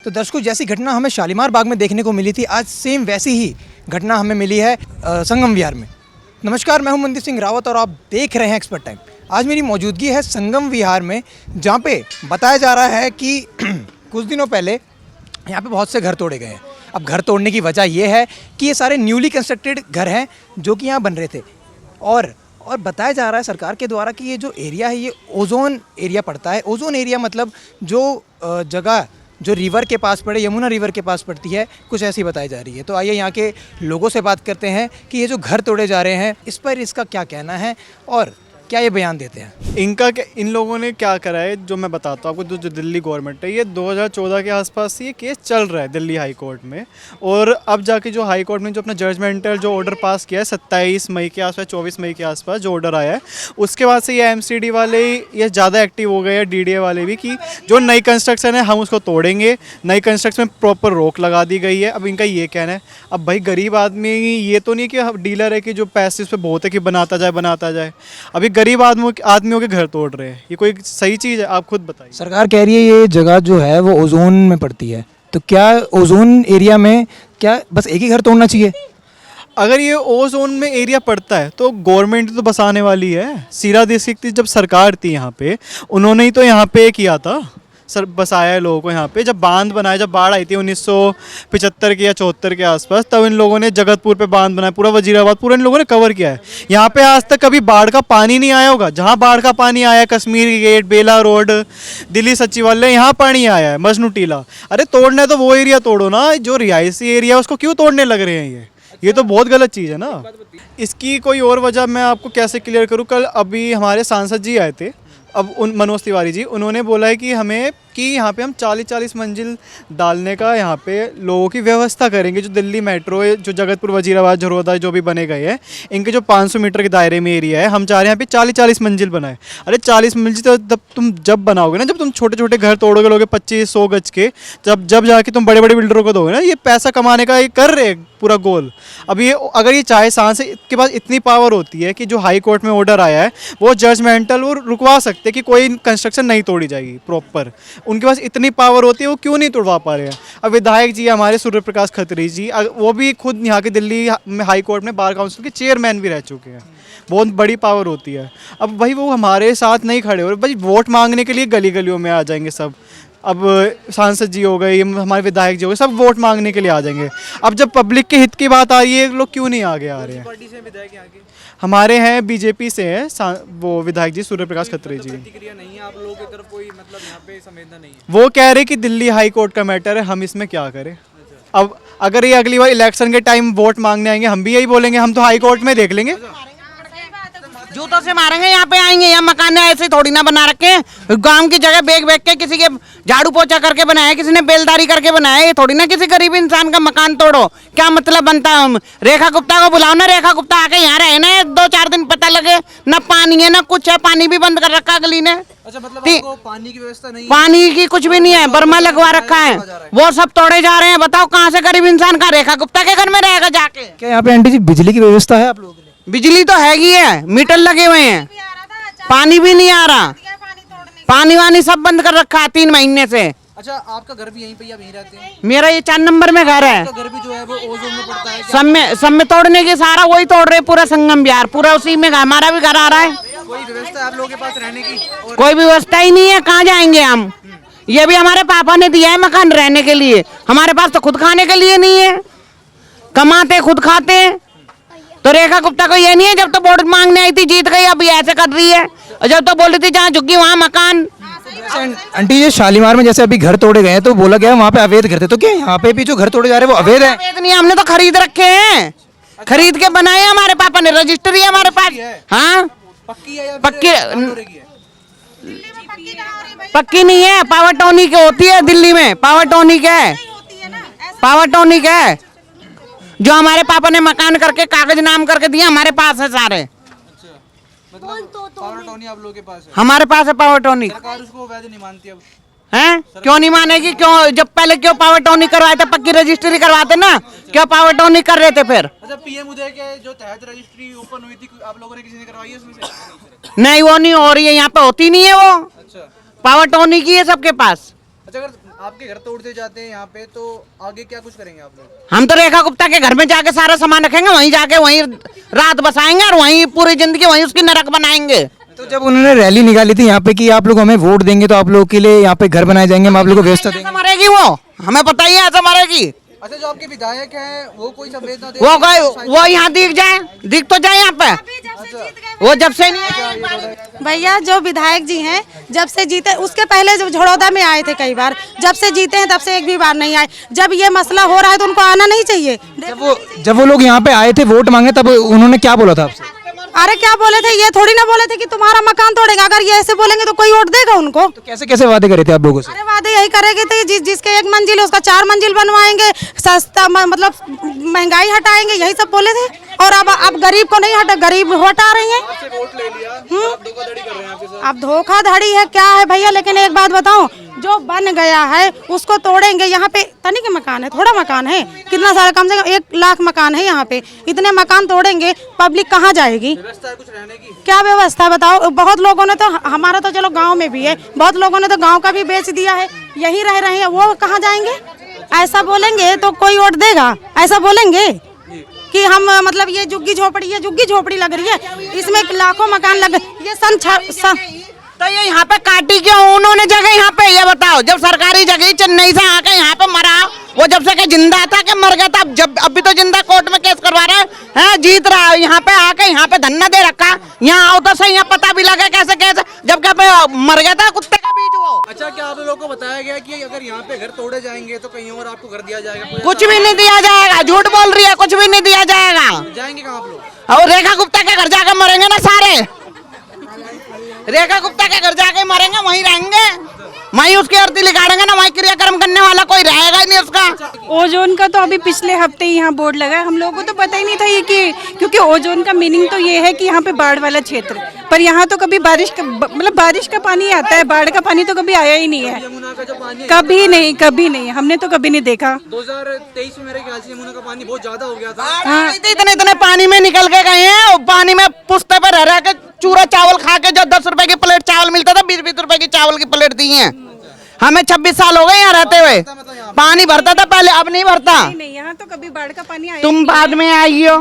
तो दर्शकों, जैसी घटना हमें शालीमार बाग में देखने को मिली थी, आज सेम वैसी ही घटना हमें मिली है संगम विहार में। नमस्कार, मैं हूं मनदीप सिंह रावत और आप देख रहे हैं एक्सपर्ट टाइम। आज मेरी मौजूदगी है संगम विहार में, जहां पे बताया जा रहा है कि कुछ दिनों पहले यहाँ पे बहुत से घर तोड़े गए हैं। अब घर तोड़ने की वजह यह है कि ये सारे न्यूली कंस्ट्रक्टेड घर हैं जो कि यहाँ बन रहे थे, और बताया जा रहा है सरकार के द्वारा कि ये जो एरिया है ये ओजोन एरिया पड़ता है। ओजोन एरिया मतलब जो जगह जो रिवर के पास पड़े, यमुना रिवर के पास पड़ती है, कुछ ऐसी बताई जा रही है। तो आइए यहाँ के लोगों से बात करते हैं कि ये जो घर तोड़े जा रहे हैं इस पर इसका क्या कहना है और क्या ये बयान देते हैं। इन लोगों ने क्या करा है, जो मैं बताता हूँ आपको। जो दिल्ली गवर्नमेंट है, ये 2014 के आसपास ये केस चल रहा है दिल्ली हाई कोर्ट में, और अब जाके जो हाई कोर्ट ने जो अपना जजमेंटल जो ऑर्डर पास किया है 27 मई के आसपास, 24 मई के आसपास जो ऑर्डर आया है, उसके बाद से ये एमसीडी वाले ये ज़्यादा एक्टिव हो गए हैं, डीडीए वाले भी, कि जो नई कंस्ट्रक्शन है हम उसको तोड़ेंगे। नई कंस्ट्रक्शन में प्रॉपर रोक लगा दी गई है। अब इनका ये कहना है, अब भाई गरीब आदमी ये तो नहीं कि डीलर है कि जो पैसे उस पर बहुत है कि बनाता जाए। अभी गरीब आदमियों के घर तोड़ रहे हैं, ये कोई सही चीज़ है? आप खुद बताइए। सरकार कह रही है ये जगह जो है वो ओजोन में पड़ती है, तो क्या ओजोन एरिया में क्या बस एक ही घर तोड़ना चाहिए? अगर ये ओजोन में एरिया पड़ता है तो गवर्नमेंट तो बसाने वाली है। सीरा डिस्ट्रिक्ट जब सरकार थी यहाँ पे, उन्होंने ही तो यहाँ पे किया था, सर बसाया है लोगों को यहाँ पे। जब बांध बनाया, जब बाढ़ आई थी 1975 के या 74 के आसपास, तब इन लोगों ने जगतपुर पे बांध बनाया, पूरा वजीराबाद पूरा इन लोगों ने कवर किया है। यहाँ पे आज तक कभी बाढ़ का पानी नहीं आया होगा। जहाँ बाढ़ का पानी आया है, कश्मीर गेट, बेला रोड, दिल्ली सचिवालय, यहाँ पानी आया है, मजनू टीला। अरे तोड़ना है तो वो एरिया तोड़ो ना, जो रिहायशी एरिया है उसको क्यों तोड़ने लग रहे हैं? ये तो बहुत गलत चीज़ है ना। इसकी कोई और वजह मैं आपको कैसे क्लियर करूँ? कल अभी हमारे सांसद जी आए थे, अब मनोज तिवारी जी, उन्होंने बोला है कि हमें कि यहाँ पे हम 40-40 मंजिल डालने का यहाँ पे लोगों की व्यवस्था करेंगे। जो दिल्ली मेट्रो है, जो जगतपुर, वजीराबाद, झरोदा जो भी बने गए हैं, इनके जो 500 मीटर के दायरे में एरिया है, हम चाह रहे हैं यहाँ पे 40-40 मंजिल बनाए। अरे 40 मंजिल तो तब तुम जब बनाओगे ना, जब तुम छोटे छोटे घर तोड़ोगे, लोगे 25-100 गज के, जब जाके तुम बड़े बड़े बिल्डरों को दोगे ना, ये पैसा कमाने का ये कर रहे पूरा गोल। अब ये अगर ये चाहे, सांसद के पास इतनी पावर होती है कि जो हाई कोर्ट में ऑर्डर आया है वो जजमेंटल वो रुकवा सकते कि कोई कंस्ट्रक्शन नहीं तोड़ी जाएगी प्रॉपर। उनके पास इतनी पावर होती है, वो क्यों नहीं तोड़वा पा रहे हैं? अब विधायक जी हमारे सूर्य प्रकाश खत्री जी, वो भी खुद यहाँ के दिल्ली में हाई कोर्ट में बार काउंसिल के चेयरमैन भी रह चुके हैं। बहुत बड़ी पावर होती है। अब भाई वो हमारे साथ नहीं खड़े हो रहे, भाई वोट मांगने के लिए गली गलियों में आ जाएंगे सब। अब सांसद जी हो गए, हमारे विधायक जी हो गए, सब वोट मांगने के लिए आ जाएंगे। अब जब पब्लिक के हित की बात आ रही है, लोग क्यों नहीं आगे आ रहे हैं? पार्टी से विधायक यहाँ के हमारे हैं बीजेपी से हैं वो विधायक जी सूर्य प्रकाश खत्री जी। प्रतिक्रिया नहीं है आप लोगों की तरफ, कोई मतलब यहाँ पे संवेदना नहीं है? वो कह रहे कि दिल्ली हाई कोर्ट का मैटर है, हम इसमें क्या करें। अब अगर ये अगली बार इलेक्शन के टाइम वोट मांगने आएंगे, हम भी यही बोलेंगे, हम तो हाई कोर्ट में देख लेंगे। जूतों से मारेंगे, यहाँ पे आएंगे। यहाँ मकान ऐसे थोड़ी ना बना रखे हैं, गांव की जगह बेच के किसी के झाड़ू पोछा करके बनाया, किसी ने बेलदारी करके बनाया। ये थोड़ी ना किसी गरीब इंसान का मकान तोड़ो, क्या मतलब बनता है? रेखा गुप्ता को बुलाओ ना, रेखा गुप्ता आके यहाँ रहे ना 2-4 दिन, पता लगे ना पानी है ना कुछ है। पानी भी बंद कर रखा गली ने। अच्छा, मतलब आपको पानी की व्यवस्था नहीं है? पानी की कुछ भी नहीं है, बर्मा लगवा रखा है, वो सब तोड़े जा रहे हैं। बताओ कहाँ से गरीब इंसान का रेखा गुप्ता के घर में रहेगा जाके? क्या यहाँ पे आंटी जी बिजली की व्यवस्था है आप लोगों के लिए? बिजली तो हैगी है, मीटर लगे हुए हैं, पानी भी नहीं आ रहा। पानी वानी सब बंद कर रखा है 3 महीने से। अच्छा, आपका घर भी यहीं पे, आप यहीं रहते हैं? मेरा ये 4 नंबर में घर है। आपका घर भी जो है वो ओजोन में पड़ता है? सब में तोड़ने की सारा वही तोड़ रहे, पूरा संगम विहार पूरा उसी में हमारा भी घर आ रहा है। कोई व्यवस्था आप लोगों के पास रहने की? कोई व्यवस्था ही नहीं है, कहाँ जाएंगे हम? ये भी हमारे पापा ने दिया है मकान रहने के लिए, हमारे पास तो खुद खाने के लिए नहीं है। कमाते खुद खाते। तो रेखा गुप्ता को ये नहीं है, जब तो वोट मांगने आई थी जीत गई, अब ये ऐसे कर रही है, और जब तो बोल रही थी जहाँ झुकी वहाँ मकान। आंटी ये शालीमार में जैसे अभी घर तोड़े गए हैं तो बोला गया वहाँ पे अवैध घर थे, तो क्या यहाँ पे भी जो घर तोड़े जा रहे हैं वो अवैध है? अवैध नहीं, हमने तो खरीद रखे हैं, खरीद के बनाए हमारे पापा ने, रजिस्ट्री है हमारे पास। हाँ, पक्की है या पक्की है? पक्की नहीं है, पावर टोनिक होती है दिल्ली में, पावर टोनिक है, पावर टोनिक है। जो हमारे पापा ने मकान करके कागज नाम करके दिया, हमारे पास है सारे। मतलब पावर टोनी आप लोगों के पास है? हमारे पास है पावर टोनिक। सरकार उसको वैध नहीं मानती अब? हैं? क्यों नहीं मानेगी? क्यों जब पहले क्यों पावर टोनिक करवाए थे, पक्की रजिस्ट्री करवाते ना, क्यों पावर टोनिक कर रहे थे फिर? अच्छा, पीएम उदय के जो तहत रजिस्ट्री ओपन हुई थी, आप लोगों ने किसी ने करवाई है उसमें से? नहीं, वो नहीं हो रही है, यहाँ पे होती नहीं है वो। अच्छा, पावर टोनिक ही है सबके पास। अच्छा, अगर आपके घर तोड़ते जाते हैं यहाँ पे, तो आगे क्या कुछ करेंगे आप लोग? हम तो रेखा गुप्ता के घर में जाके सारा सामान रखेंगे, वहीं जाके वहीं रात बसाएंगे और वहीं पूरी जिंदगी वहीं उसकी नरक बनाएंगे। तो जब उन्होंने रैली निकाली थी यहाँ पे कि आप लोग हमें वोट देंगे तो आप लोगों के लिए यहाँ पे घर बनाए जाएंगे, हम आप लोगों को व्यवस्था देंगे, ऐसा मरेगी वो, हमें पता ही है ऐसा मरेगी। अच्छा, जो आपके विधायक हैं वो कोई संवेदना दे? वो यहाँ दिख तो जाए यहाँ पे, वो जब से नहीं। भैया जो विधायक जी हैं जब से जीते, उसके पहले जब झड़ौदा में आए थे कई बार, जब से जीते हैं तब से एक भी बार नहीं आए। जब ये मसला हो रहा है तो उनको आना नहीं चाहिए। जब वो लोग यहाँ पे आए थे वोट मांगे तब उन्होंने क्या बोला था आपसे? अरे क्या बोले थे, ये थोड़ी ना बोले थे कि तुम्हारा मकान तोड़ेगा। अगर ये ऐसे बोलेंगे तो कोई वोट देगा उनको? तो कैसे कैसे वादे करे थे आप लोगों से? अरे वादे यही करेंगे थे जिसके 1 मंजिल है उसका 4 मंजिल बनवाएंगे, सस्ता मतलब महंगाई हटाएंगे, यही सब बोले थे। और अब गरीब को नहीं हटा, गरीब हटा रही है। वोट ले लिया, आप धोखाधड़ी कर रहे हैं आपके साथ। अब धोखाधड़ी है क्या है भैया, लेकिन एक बात बताऊं, जो बन गया है उसको तोड़ेंगे। यहाँ पे तनिक मकान है, थोड़ा मकान है, कितना सारा, कम से कम 1 लाख मकान है यहाँ पे। इतने मकान तोड़ेंगे, पब्लिक कहाँ जाएगी? व्यवस्था है कुछ रहने की? क्या व्यवस्था है बताओ? बहुत लोगों ने तो, हमारा तो चलो गांव में भी है, बहुत लोगों ने तो गांव का भी बेच दिया है, यही रह रहे हैं, वो कहाँ जाएंगे? ऐसा बोलेंगे तो कोई वोट देगा? ऐसा बोलेंगे कि हम मतलब ये झुग्गी झोपड़ी लग रही है, इसमें लाखों मकान लग, ये तो ये यहाँ पे काटी क्यों उन्होंने जगह यहाँ पे, ये बताओ। जब सरकारी जगह चेन्नई से आके यहाँ पे मरा, वो जब से जिंदा था कि मर गया था? जब अभी तो जिंदा कोर्ट में केस करवा रहा है, जीत रहा है। यहाँ पे आके यहाँ पे धन्ना दे रखा, यहाँ आओ तो सही, यहाँ पता भी लगे कैसे कैसे, जब क्या मर गया था कुत्ते का बीज वो। अच्छा, क्या आप लोगों को बताया गया कि अगर यहाँ पे घर तोड़े जाएंगे तो कहीं और आपको घर दिया जाएगा? कुछ भी नहीं दिया जाएगा, झूठ बोल रही है, कुछ भी नहीं दिया जाएगा। जाएंगे कहाँ आप लोग? और रेखा गुप्ता के घर जाकर मरेंगे ना सारे, रेखा गुप्ता के घर जाके मरेंगे, वहीं रहेंगे, वहीं उसकी अर्थी लिखाड़ेंगे ना, वहीं क्रियाक्रम करने वाला कोई रहेगा ही नहीं उसका। ओजोन का तो अभी पिछले हफ्ते ही यहाँ बोर्ड लगा है, हम लोगों को तो पता ही नहीं था ये कि, क्योंकि ओजोन का मीनिंग तो ये है कि यहाँ पे बाढ़ वाला क्षेत्र, पर यहाँ तो कभी बारिश का मतलब बारिश का पानी आता है, बाढ़ का पानी तो कभी आया ही नहीं है, यमुना का जो पानी है, कभी नहीं, हमने तो कभी नहीं देखा। 2023 में मेरे ख्याल से यमुना का पानी बहुत ज्यादा हो गया था। हाँ, इतने पानी में निकल के गए हैं, पानी में पुश्ते पे रह के चूरा चावल खा के, जो 10 रुपए की प्लेट चावल मिलता था, 20-20 रुपए की चावल की प्लेट दी है। हमें 26 साल हो गए यहाँ रहते हुए, पानी भरता था पहले, अब नहीं भरता। नहीं, यहाँ तो कभी बाढ़ का पानी आया। तुम बाद में आई हो,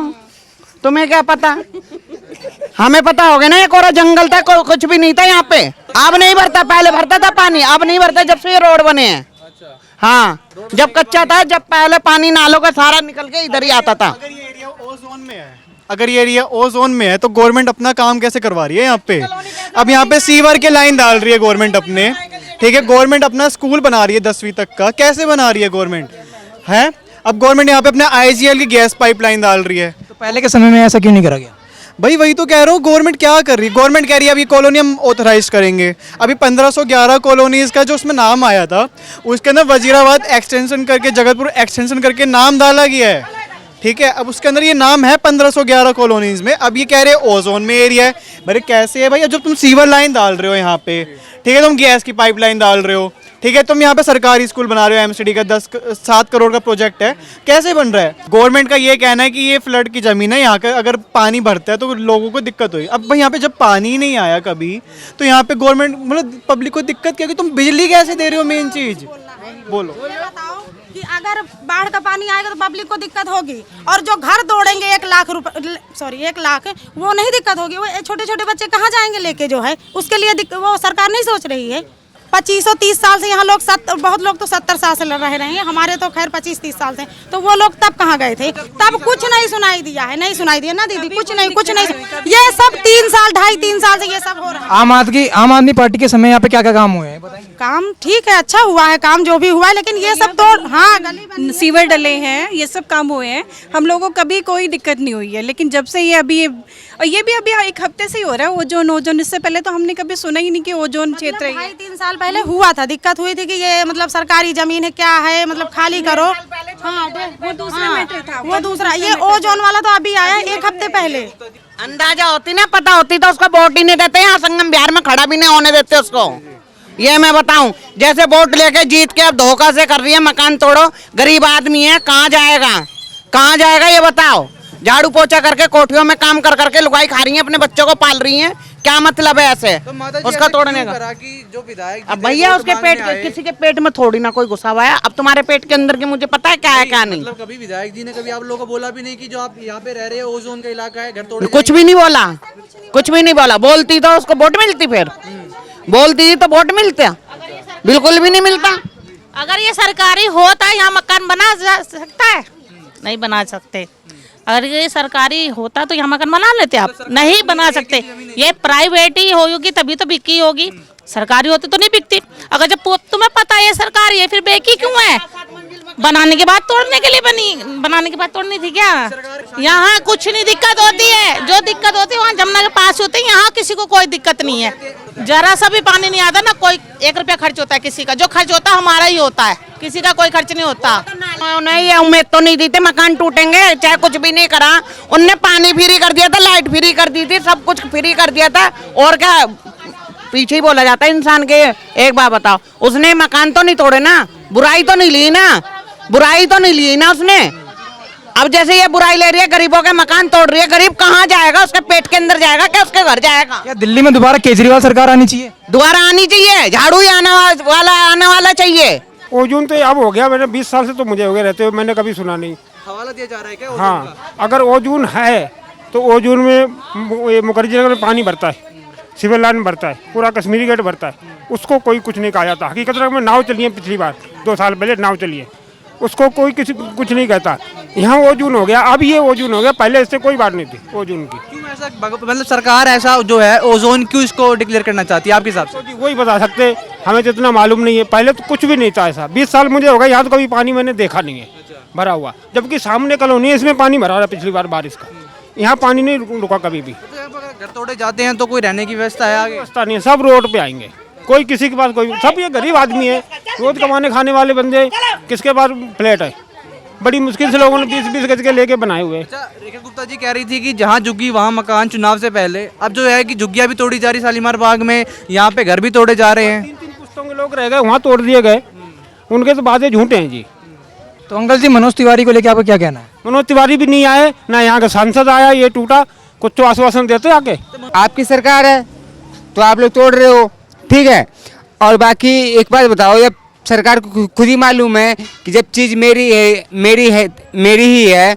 तुम्हें क्या पता? हमें पता हो गया ना, ये कोरा जंगल था, कुछ भी नहीं था यहाँ पे। अब नहीं भरता, पहले भरता था पानी, अब नहीं भरता जब से ये रोड बने हैं। हाँ, जब कच्चा था, जब पहले पानी नालों का सारा निकल के इधर ही आता था। अगर ये एरिया ओ जोन में है तो गवर्नमेंट अपना काम कैसे करवा रही है यहाँ पे? अब यहाँ पे सीवर के लाइन डाल रही है गवर्नमेंट अपने, ठीक है, गवर्नमेंट अपना स्कूल बना रही है 10वीं तक का, कैसे बना रही है गवर्नमेंट है? अब गवर्नमेंट यहाँ पे अपने IGL की गैस पाइपलाइन डाल रही है। तो पहले के समय में ऐसा क्यों नहीं करा गया? भाई वही तो कह रहा हूँ, गवर्नमेंट क्या कर रही है? गवर्नमेंट कह रही है अभी कॉलोनी हम ऑथराइज करेंगे। अभी 1511 कॉलोनीज का जो उसमें नाम आया था, उसके अंदर वजीराबाद एक्सटेंशन करके, जगतपुर एक्सटेंशन करके नाम डाला गया है, ठीक है। अब उसके अंदर ये नाम है 1511 कॉलोनीज में, अब ये कह रहे हैं ओजोन में एरिया है। भाई कैसे है भाई? जब तुम सीवर लाइन डाल रहे हो यहाँ पे, ठीक है, तुम गैस की पाइपलाइन डाल रहे हो, ठीक है, तुम यहाँ पे सरकारी स्कूल बना रहे हो, MCD का 7 करोड़ का प्रोजेक्ट है, कैसे बन रहा है? गवर्नमेंट का ये कहना है कि ये फ्लड की जमीन है, यहाँ का अगर पानी भरता है तो लोगों को दिक्कत होगी। अब भाई यहाँ पे जब पानी नहीं आया कभी, तो यहाँ पे गवर्नमेंट मतलब पब्लिक को दिक्कत क्या? कि तुम बिजली कैसे दे रहे हो? मेन चीज बोलो। बताओ कि अगर बाढ़ का पानी आएगा तो पब्लिक को दिक्कत होगी, और जो घर तोड़ेंगे 1 लाख रुपए, सॉरी 1 लाख, वो नहीं दिक्कत होगी। वो छोटे छोटे बच्चे कहाँ जाएंगे लेके, जो है उसके लिए वो सरकार नहीं सोच रही है। 25-30 साल से यहाँ लोग, बहुत लोग तो 70 साल से रह रहे हैं, हमारे तो खैर 25-30 साल से, तो वो लोग तब कहाँ गए थे? तब कुछ नहीं सुनाई दिया है, नहीं सुनाई दिया ना दीदी, कुछ नहीं। ये सब 3 साल 2.5-3 साल से ये सब हो रहा है। आम आदमी पार्टी के समय यहाँ पे क्या क्या काम हुए हैं बताएंगे? काम ठीक है, अच्छा हुआ है काम, जो भी हुआ है, लेकिन ये सब तो, हाँ, गली सीवर डले हैं, ये सब काम हुए हैं, हम लोगों को कभी कोई दिक्कत नहीं हुई है। लेकिन जब से ये अभी, और ये भी अभी 1 हफ्ते से ही हो रहा है ओजोन, इससे पहले तो हमने कभी सुना ही नहीं कि ओजोन क्षेत्र है। 2.5-3 साल पहले हुआ था, दिक्कत हुई थी कि ये मतलब सरकारी जमीन है, क्या है, मतलब खाली करो। हाँ, वो दूसरा मैटर था, वो दूसरा। ये ओजोन वाला तो अभी आया 1 हफ्ते पहले। अंदाजा होती ना, पता होती तो उसको वोट ही नहीं देते, यहाँ संगम बिहार में खड़ा भी नहीं होने देते उसको। ये मैं बताऊं, जैसे वोट लेके जीत के अब धोखा से कर रही है, मकान तोड़ो, गरीब आदमी है, कहाँ जाएगा ये बताओ? झाड़ू पोछा करके कोठियों में काम कर करके लुगाई खा रही है, अपने बच्चों को पाल रही हैं, क्या मतलब है ऐसे तो माता जी उसका ऐसा तोड़ने क्यों का? करा कि जो विधायक जी अब थे, भैया वोट उसके मांगने पेट आए। किसी के पेट में थोड़ी ना कोई घुसा हुआ है। अब तुम्हारे पेट के अंदर की मुझे पता है क्या है क्या नहीं। मतलब कभी विधायक जी ने कभी आप लोगों को बोला भी नहीं कि जो आप यहाँ पे रह रहे हो ओजोन का इलाका है, घर तोड़े कुछ भी नहीं बोला, कुछ भी नहीं बोला। बोलती तो उसको वोट मिलती, फिर बोलती थी तो वोट मिलते, बिल्कुल भी नहीं मिलता। अगर ये सरकारी होता यहाँ मकान बना जा सकता है? नहीं बना सकते। अगर ये सरकारी होता तो यहाँ मकान बना लेते आप? नहीं बना सकते। ये प्राइवेट ही होगी तभी तो बिकी होगी, सरकारी होती तो नहीं बिकती। अगर जब तुम्हें पता है ये सरकारी है फिर बेकी क्यों है? बनाने के बाद तोड़ने के लिए बनी, बनाने के बाद तोड़नी थी क्या? यहाँ कुछ नहीं दिक्कत होती है, जो दिक्कत होती है वहाँ जमुना के पास होते हैं। यहाँ किसी को कोई दिक्कत नहीं है, जरा सा भी पानी नहीं आता ना, कोई 1 रुपया खर्च होता है किसी का, जो खर्च होता है हमारा ही होता है, किसी का कोई खर्च नहीं होता। नहीं, ये उम्मीद तो नहीं दी थी मकान टूटेंगे, चाहे कुछ भी नहीं करा। उनने पानी फ्री कर दिया था, लाइट फ्री कर दी थी, सब कुछ फ्री कर दिया था। और क्या पीछे ही बोला जाता है इंसान के। एक बात बताओ, उसने मकान तो नहीं तोड़े ना, बुराई तो नहीं ली ना, बुराई तो नहीं ली ना उसने। अब जैसे ये बुराई ले रही है, गरीबों के मकान तोड़ रही है, गरीब कहाँ जाएगा? उसके पेट के अंदर जाएगा क्या उसके घर जाएगा? क्या दिल्ली में दोबारा केजरीवाल सरकार आनी चाहिए? दोबारा आनी चाहिए, झाड़ू ही आने वाला चाहिए। ओजोन तो अब हो गया, मैंने 20 साल से तो मुझे हो गया रहते हुए, मैंने कभी सुना नहीं। हवाला दिया जा रहा है क्या ओजोन हाँ, का? अगर ओजोन है तो ओजोन में ये मुखर्जी नगर में पानी भरता है, सिविल लाइन भरता है, पूरा कश्मीरी गेट भरता है, उसको कोई कुछ नहीं कहा जाता। हकीकत में नाव चली है, पिछली बार 2 साल पहले नाव चली है, उसको कोई किसी कुछ नहीं कहता। यहाँ ओजोन हो गया, अब ये ओजोन हो गया, पहले इससे कोई बात नहीं थी ओजोन की। क्यों ऐसा मतलब सरकार ऐसा जो है ओजोन क्यों इसको डिक्लेयर करना चाहती है आपके हिसाब से? तो जी वही बता सकते, हमें तो इतना मालूम नहीं है। पहले तो कुछ भी नहीं था ऐसा, 20 साल मुझे हो गया, यहाँ तो कभी पानी मैंने देखा नहीं है भरा हुआ, जबकि सामने कॉलोनी है, इसमें पानी भरा रहा पिछली बार बारिश का, यहाँ पानी नहीं रुका कभी भी। तो यहाँ पर अगर घर तोड़े जाते हैं तो कोई रहने की व्यवस्था है आगे? व्यवस्था नहीं है, सब रोड पे आएंगे, कोई किसी के पास कोई, सब ये गरीब आदमी है, रोज कमाने खाने वाले बंदे, किसके पास फ्लैट है? बड़ी मुश्किल से लोगों ने 20-20 गज के लेके बनाए हुए। अच्छा, रेखा गुप्ता जी कह रही थी कि जहाँ झुग्गी वहाँ मकान चुनाव से पहले, अब जो है कि झुग्गियाँ भी तोड़ी जा रही शालीमार बाग में, यहाँ पे घर भी तोड़े जा रहे हैं। 3 पुश्तों के लोग रह गए, वहाँ तोड़ दिए गए, उनके तो बातें झूठे हैं जी। तो अंकल जी, मनोज तिवारी को लेकर आपका क्या कहना है? मनोज तिवारी भी नहीं आए, ना यहाँ का सांसद आया, ये टूटा, कुछ तो आश्वासन देते आके। आपकी सरकार है तो आप लोग तोड़ रहे हो, ठीक है। और बाकी एक बात बताओ, जब सरकार को खुद ही मालूम है कि जब चीज़ मेरी ही है,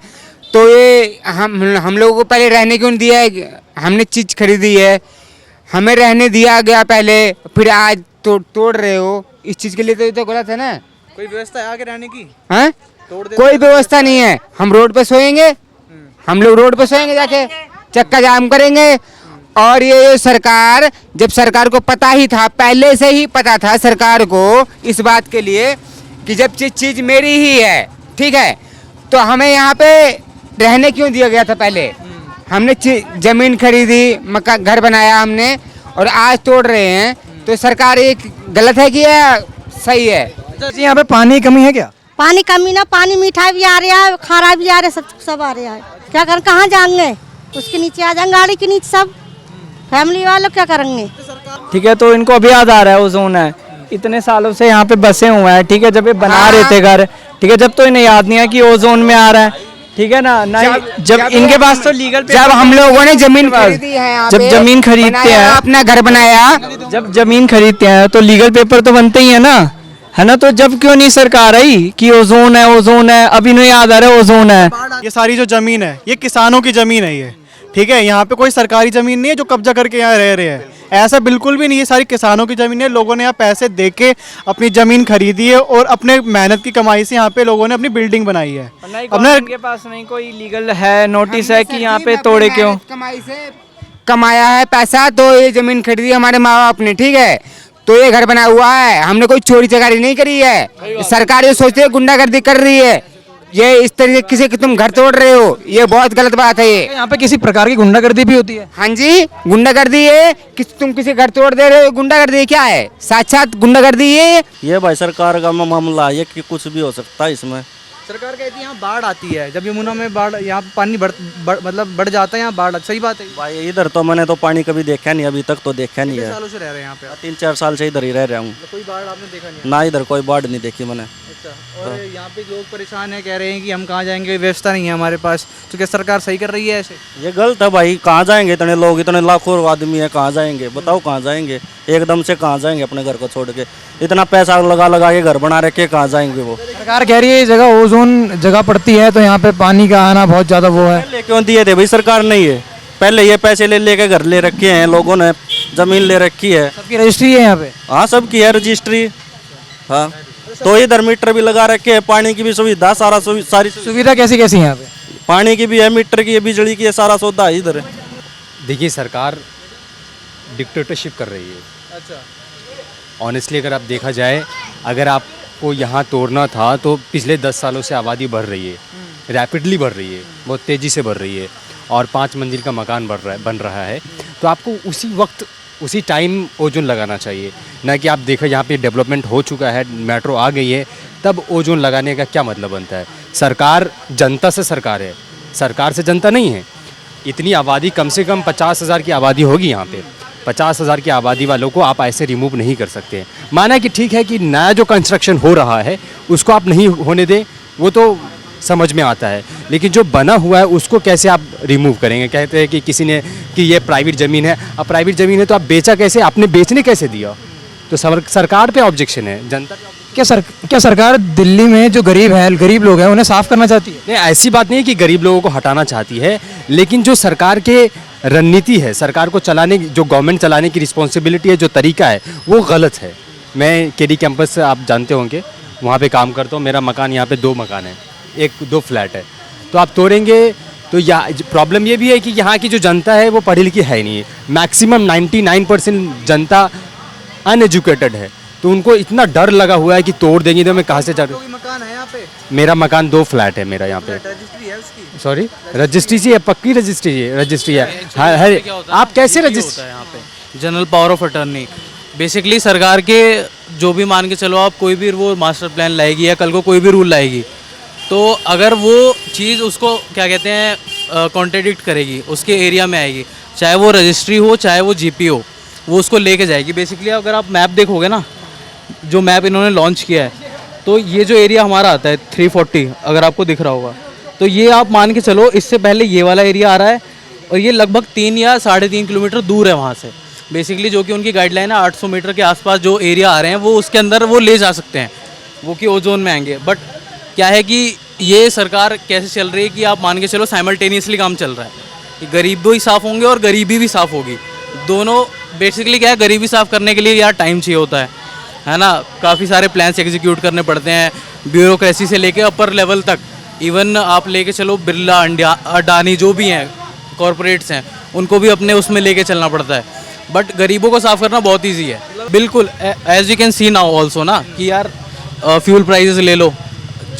तो ये हम लोगों को पहले रहने क्यों दिया है? हमने चीज़ खरीदी है, हमें रहने दिया गया पहले, फिर आज तोड़ रहे हो, इस चीज़ के लिए तो ये तो गलत है ना। कोई व्यवस्था है आगे रहने की? हैं? तोड़ देते कोई व्यवस्था नहीं है, हम रोड पे सोएंगे, हम लोग रोड पे सोएंगे, जाके चक्का जाम करेंगे। और ये सरकार, जब सरकार को पता ही था, पहले से ही पता था सरकार को इस बात के लिए कि जब चीज़ मेरी ही है, ठीक है, तो हमें यहाँ पे रहने क्यों दिया गया था? पहले हमने ज़मीन खरीदी, मकान घर बनाया हमने, और आज तोड़ रहे हैं, तो सरकार एक गलत है कि या सही है? जी, यहाँ पे पानी की कमी है क्या? पानी कमी ना, पानी मीठा भी आ रहा है, खारा भी आ रहा है, सब आ रहा है। क्या करें, कहाँ जाएंगे? उसके नीचे आ जाएंगे, गाड़ी के नीचे सब फैमिली वाले क्या करेंगे? ठीक है, तो इनको अभी याद आ रहा है ओजोन है, इतने सालों से यहाँ पे बसे हुए हैं, ठीक है, जब ये बना रहे थे घर, ठीक है, जब तो इन्हें याद नहीं है कि ओजोन में आ रहा है, ठीक है ना। जब इनके पास तो लीगल, जब हम लोगों ने जमीन खरीदी है, जब जमीन खरीदते हैं, अपना घर बनाया, जब जमीन खरीदते हैं तो लीगल पेपर तो बनते ही है ना, है ना। तो जब क्यों नहीं सरकार आई कि ओजोन है, अब इन्हें याद आ रहा है ओजोन है। ये सारी जो ज़मीन है ये किसानों की ज़मीन है, ये ठीक है, यहाँ पे कोई सरकारी ज़मीन नहीं है जो कब्जा करके यहाँ रह रहे हैं, ऐसा बिल्कुल भी नहीं है। सारी किसानों की ज़मीन है, लोगों ने यहाँ पैसे दे के अपनी ज़मीन खरीदी है और अपने मेहनत की कमाई से यहाँ पे लोगों ने अपनी बिल्डिंग बनाई है। अपने इनके पास नहीं कोई लीगल है, नोटिस है कि यहाँ पे तोड़े क्यों? कमाई से कमाया है पैसा, तो ये ज़मीन खरीदी हमारे माँ बाप ने, ठीक है, तो ये घर बना हुआ है, हमने कोई चोरी चकारी नहीं करी है। सरकार ये सोचती है गुंडागर्दी कर रही है, ये इस तरीके से कि तुम घर तोड़ रहे हो, ये बहुत गलत बात है। ये यहाँ पे किसी प्रकार की गुंडागर्दी भी होती है? हाँ जी, गुंडागर्दी है कि तुम किसी घर तोड़ दे रहे हो, गुंडागर्दी क्या है? साक्षात गुंडागर्दी ये भाई सरकार का मामला है कि कुछ भी हो सकता है इसमें। सरकार कहती है यहाँ बाढ़ आती है, जब यमुना में बाढ़, यहाँ पानी बढ़ जाता है, यहाँ बाढ़, सही बात है? भाई इधर तो मैंने तो पानी कभी देखा नहीं, अभी तक तो देखा नहीं कितने है। सालों से रह रहे हैं यहाँ पे आप? 3-4 साल से इधर ही रह रहा हूँ। कोई बाढ़ आपने देखा नहीं? ना इधर कोई बाढ़ नहीं देखी मैंने। अच्छा, और यहाँ पे लोग परेशान हैं, कह रहे हैं कि हम कहाँ जाएंगे, व्यवस्था नहीं है हमारे पास, तो क्या सरकार सही कर रही है ऐसे? ये गलत है भाई, कहाँ जाएंगे इतने लोग, इतने लाखों आदमी है, कहाँ जाएंगे बताओ, कहाँ जाएंगे एकदम से, कहाँ जाएंगे अपने घर को छोड़ के, इतना पैसा लगा के घर बना रखे, कहाँ जाएंगे वो। सरकार कह रही है ये जगह ओजोन जगह पड़ती है तो यहाँ पे पानी का आना बहुत ज़्यादा वो है। पहले क्यों दिए थे भाई सरकार ने, ये पहले ये पैसे ले लेके घर ले रखे हैं लोगों ने, जमीन ले रखी है, सबकी रजिस्ट्री है यहाँ पे। हाँ सबकी है रजिस्ट्री। हाँ तो इधर मीटर भी लगा रखे हैं, पानी की भी सुविधा, सारी सुविधा कैसी कैसी है यहाँ पे? पानी की भी है, मीटर की है, बिजली की है, सारा सौदा है इधर। देखिए सरकार डिक्टेटरशिप कर रही है। अच्छा, ऑनेस्टली अगर आप देखा जाए, अगर आपको यहाँ तोड़ना था तो पिछले 10 सालों से आबादी बढ़ रही है, रैपिडली बढ़ रही है, बहुत तेज़ी से बढ़ रही है, और 5 मंजिल का मकान बन रहा है, तो आपको उसी वक्त उसी टाइम ओजोन लगाना चाहिए, ना कि आप देखो यहाँ पे डेवलपमेंट हो चुका है, मेट्रो आ गई है, तब ओजोन लगाने का क्या मतलब बनता है? सरकार जनता से सरकार है, सरकार से जनता नहीं है। इतनी आबादी, कम से कम 50,000 की आबादी होगी यहाँ पे, 50,000 की आबादी वालों को आप ऐसे रिमूव नहीं कर सकते। माना कि ठीक है कि नया जो कंस्ट्रक्शन हो रहा है उसको आप नहीं होने दें, वो तो समझ में आता है, लेकिन जो बना हुआ है उसको कैसे आप रिमूव करेंगे? कहते हैं कि किसी ने कि ये प्राइवेट ज़मीन है, अब प्राइवेट ज़मीन है तो आप बेचा कैसे, आपने बेचने कैसे दिया? तो सरकार पे ऑब्जेक्शन है, जनता पे। क्या सरकार दिल्ली में जो गरीब लोग हैं उन्हें साफ करना चाहती है? नहीं, ऐसी बात नहीं है कि गरीब लोगों को हटाना चाहती है, लेकिन जो सरकार के रणनीति है, सरकार को चलाने, जो गवर्नमेंट चलाने की रिस्पॉन्सिबिलिटी है, जो तरीका है वो गलत है। मैं केडी कैंपस से, आप जानते होंगे, वहाँ पे काम करता हूँ, मेरा मकान यहाँ पे 2 मकान है, 1-2 फ्लैट है, तो आप तोड़ेंगे तो प्रॉब्लम ये भी है कि यहाँ की जो जनता है वो पढ़ी लिखी है नहीं, मैक्सिमम 99% जनता अनएजुकेटेड है, तो उनको इतना डर लगा हुआ है कि तोड़ देंगे तो मैं कहाँ से चढ़ूँ। मकान है यहाँ पे? मेरा मकान 2 फ्लैट है मेरा यहाँ पे। रजिस्ट्री है उसकी? सॉरी, रजिस्ट्री जी है, पक्की रजिस्ट्री है। आप कैसे रजिस्ट्री? यहाँ पे general power of attorney, basically सरकार के जो भी मान के चलो आप, कोई भी वो मास्टर प्लान लाएगी या कल को कोई भी रूल लाएगी, तो अगर वो चीज़ उसको क्या कहते हैं कॉन्ट्रडिक्ट करेगी, उसके एरिया में आएगी, चाहे वो रजिस्ट्री हो चाहे वो जीपी हो, वो उसको लेके जाएगी। बेसिकली अगर आप मैप देखोगे ना, जो मैप इन्होंने लॉन्च किया है, तो ये जो एरिया हमारा आता है 340, अगर आपको दिख रहा होगा, तो ये आप मान के चलो इससे पहले ये वाला एरिया आ रहा है, और ये लगभग 3 या 3.5 किलोमीटर दूर है वहाँ से। बेसिकली जो कि उनकी गाइडलाइन है 800 मीटर के आसपास जो एरिया आ रहे हैं वो उसके अंदर वो ले जा सकते हैं, वो कि ओजोन में आएंगे। बट क्या है कि ये सरकार कैसे चल रही है कि आप मान के चलो साइमल्टेनियसली काम चल रहा है कि गरीब भी साफ़ होंगे और गरीबी भी साफ़ होगी, दोनों। बेसिकली क्या है, गरीबी साफ़ करने के लिए यार टाइम चाहिए होता है ना, काफ़ी सारे प्लान्स एग्जीक्यूट करने पड़ते हैं, ब्यूरोक्रेसी से लेके अपर लेवल तक, इवन आप लेके चलो बिरला, अडानी जो भी हैं कॉरपोरेट्स हैं, उनको भी अपने उसमें लेके चलना पड़ता है। बट गरीबों को साफ़ करना बहुत ईजी है, बिल्कुल। As you can see now also ना कि यार फ्यूल प्राइसेस ले लो,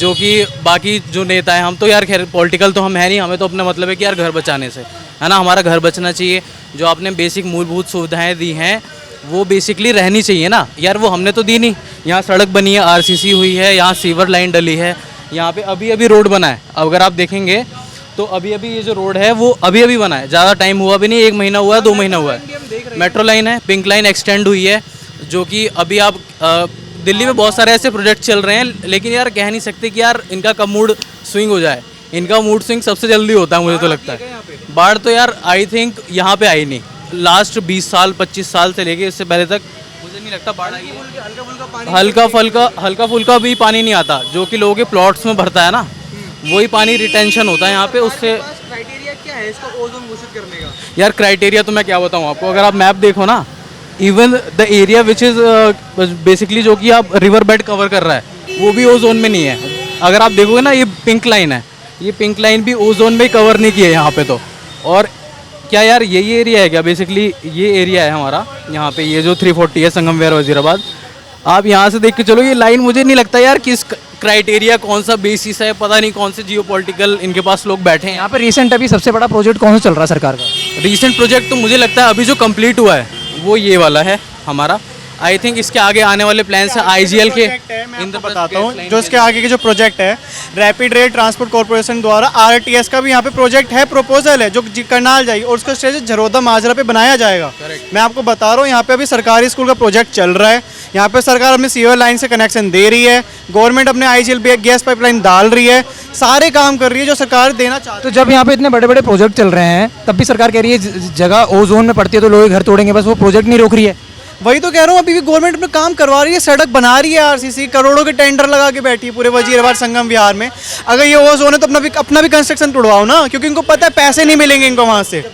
जो कि बाकी जो नेता हैं, हम तो यार खैर पॉलिटिकल तो हम है नहीं, हमें तो अपना मतलब है कि यार घर बचाने से, है ना, हमारा घर बचना चाहिए। जो आपने बेसिक मूलभूत सुविधाएं दी हैं वो बेसिकली रहनी चाहिए ना यार, वो हमने तो दी नहीं। यहाँ सड़क बनी है, आरसीसी हुई है, यहाँ सीवर लाइन डली है, यहाँ पे अभी अभी रोड बना है। अगर आप देखेंगे तो अभी अभी ये जो रोड है वो अभी अभी बना है, ज़्यादा टाइम हुआ भी नहीं, 1 महीना हुआ है, 2 महीना हुआ है। मेट्रो लाइन है, पिंक लाइन एक्सटेंड हुई है, जो कि अभी आप दिल्ली में बहुत सारे ऐसे प्रोजेक्ट चल रहे हैं, लेकिन यार कह नहीं सकते कि यार इनका कब मूड स्विंग हो जाए। इनका मूड स्विंग सबसे जल्दी होता है, मुझे तो लगता है। बाढ़ तो यार आई थिंक यहाँ पे आई नहीं, लास्ट 20 साल 25 साल से लेके इससे पहले तक मुझे नहीं लगता बाढ़ आई है। हल्का फुल्का भी पानी नहीं आता, जो कि लोगों के प्लॉट्स में भरता है ना, वही पानी रिटेंशन होता है यहाँ पे। उससे क्राइटेरिया क्या है इसको ओजोन घोषित करने का? यार क्राइटेरिया तो मैं क्या बताऊँ आपको, अगर आप मैप देखो ना, even the area which is basically जो कि आप रिवर बेड कवर कर रहा है वो भी ओजोन में नहीं है। अगर आप देखोगे ना, ये पिंक लाइन है, ये पिंक लाइन भी ओजोन में कवर नहीं की है यहाँ पे तो। और क्या यार यही एरिया है क्या? बेसिकली ये एरिया है हमारा, यहाँ पे ये जो 340 है, संगम विहार वजीराबाद। आप यहाँ से देख के चलो, ये लाइन मुझे नहीं लगता यार किस क्राइटेरिया, कौन सा बेसिस है, पता नहीं कौन से जियोपॉलिटिकल इनके पास लोग बैठे हैं। यहाँ पे रिसेंट अभी सबसे बड़ा प्रोजेक्ट कौन सा चल रहा है सरकार का? रीसेंट प्रोजेक्ट तो मुझे लगता है अभी जो कंप्लीट हुआ है वो ये वाला है हमारा। आई थिंक इसके आगे आने वाले प्लान है आईजीएल के मैं बताता हूँ जो इसके आगे के जो प्रोजेक्ट है रैपिड रेल ट्रांसपोर्ट कॉर्पोरेशन द्वारा आरटीएस का भी यहाँ पे प्रोजेक्ट है, प्रपोजल है जो करनाल जाएगी और उसका स्टेज झरोदा माजरा पे बनाया जाएगा। मैं आपको बता रहा हूँ यहाँ पे अभी सरकारी स्कूल का प्रोजेक्ट चल रहा है, यहाँ पे सरकार अपने सीवर लाइन से कनेक्शन दे रही है, गवर्नमेंट अपने आईजीएल गैस पाइपलाइन डाल रही है, सारे काम कर रही है जो सरकार देना चाहती है। तो जब यहाँ पे इतने बड़े बड़े प्रोजेक्ट चल रहे हैं तब भी सरकार कह रही है जगह ओजोन में पड़ती है तो लोग घर तोड़ेंगे, बस वो प्रोजेक्ट नहीं रोक रही है। वही तो कह रहा हूँ, अभी भी गवर्नमेंट अपना काम करवा रही है, सड़क बना रही है आरसीसी, करोड़ों के टेंडर लगा के बैठी है पूरे वजीराबाद संगम विहार में। अगर ये ओजोन है तो अपना भी कंस्ट्रक्शन तोड़वाओ ना, क्योंकि इनको पता है पैसे नहीं मिलेंगे इनको वहाँ से।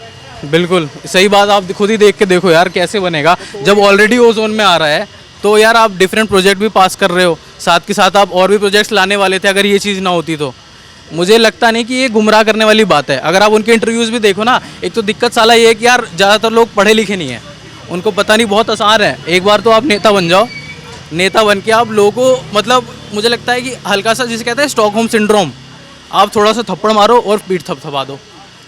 बिल्कुल सही बात, आप खुद ही देख के देखो यार कैसे बनेगा जब ऑलरेडी ओजोन में आ रहा है। तो यार आप डिफरेंट प्रोजेक्ट भी पास कर रहे हो, साथ के साथ आप और भी प्रोजेक्ट्स लाने वाले थे अगर ये चीज़ ना होती तो। मुझे लगता नहीं कि ये गुमराह करने वाली बात है। अगर आप उनके इंटरव्यूज़ भी देखो ना, एक तो दिक्कत साला ये है कि यार ज़्यादातर लोग पढ़े लिखे नहीं हैं, उनको पता नहीं, बहुत आसान है। एक बार तो आप नेता बन जाओ, नेता बन के आप लोगों को, मतलब मुझे लगता है कि हल्का सा जिसे कहते हैं स्टॉकहोम सिंड्रोम, आप थोड़ा सा थप्पड़ मारो और पीठ थपथपा दो,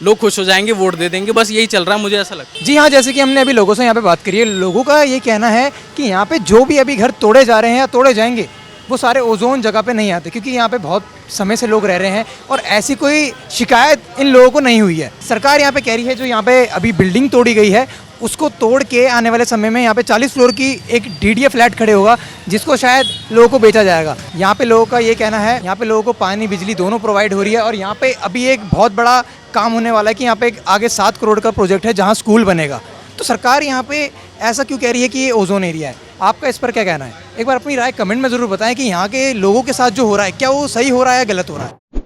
लोग खुश हो जाएंगे, वोट दे देंगे। बस यही चल रहा है, मुझे ऐसा लगता है। जी हाँ, जैसे कि हमने अभी लोगों से यहाँ पे बात करी है, लोगों का ये कहना है कि यहाँ पे जो भी अभी घर तोड़े जा रहे हैं या तोड़े जाएंगे वो सारे ओजोन जगह पे नहीं आते, क्योंकि यहाँ पे बहुत समय से लोग रह रहे हैं और ऐसी कोई शिकायत इन लोगों को नहीं हुई है। सरकार यहाँ पे कह रही है जो यहाँ पे अभी बिल्डिंग तोड़ी गई है उसको तोड़ के आने वाले समय में यहाँ पे 40 फ्लोर की एक डीडीए फ्लैट खड़े होगा जिसको शायद लोगों को बेचा जाएगा। यहाँ पे लोगों का ये कहना है, यहाँ पे लोगों को पानी बिजली दोनों प्रोवाइड हो रही है और यहाँ पे अभी एक बहुत बड़ा काम होने वाला है कि यहाँ पे एक आगे 7 करोड़ का प्रोजेक्ट है जहाँ स्कूल बनेगा। तो सरकार यहाँ पे ऐसा क्यों कह रही है कि ये ओजोन एरिया है? आपका इस पर क्या कहना है? एक बार अपनी राय कमेंट में ज़रूर बताएं कि यहाँ के लोगों के साथ जो हो रहा है क्या वो सही हो रहा है या गलत हो रहा है।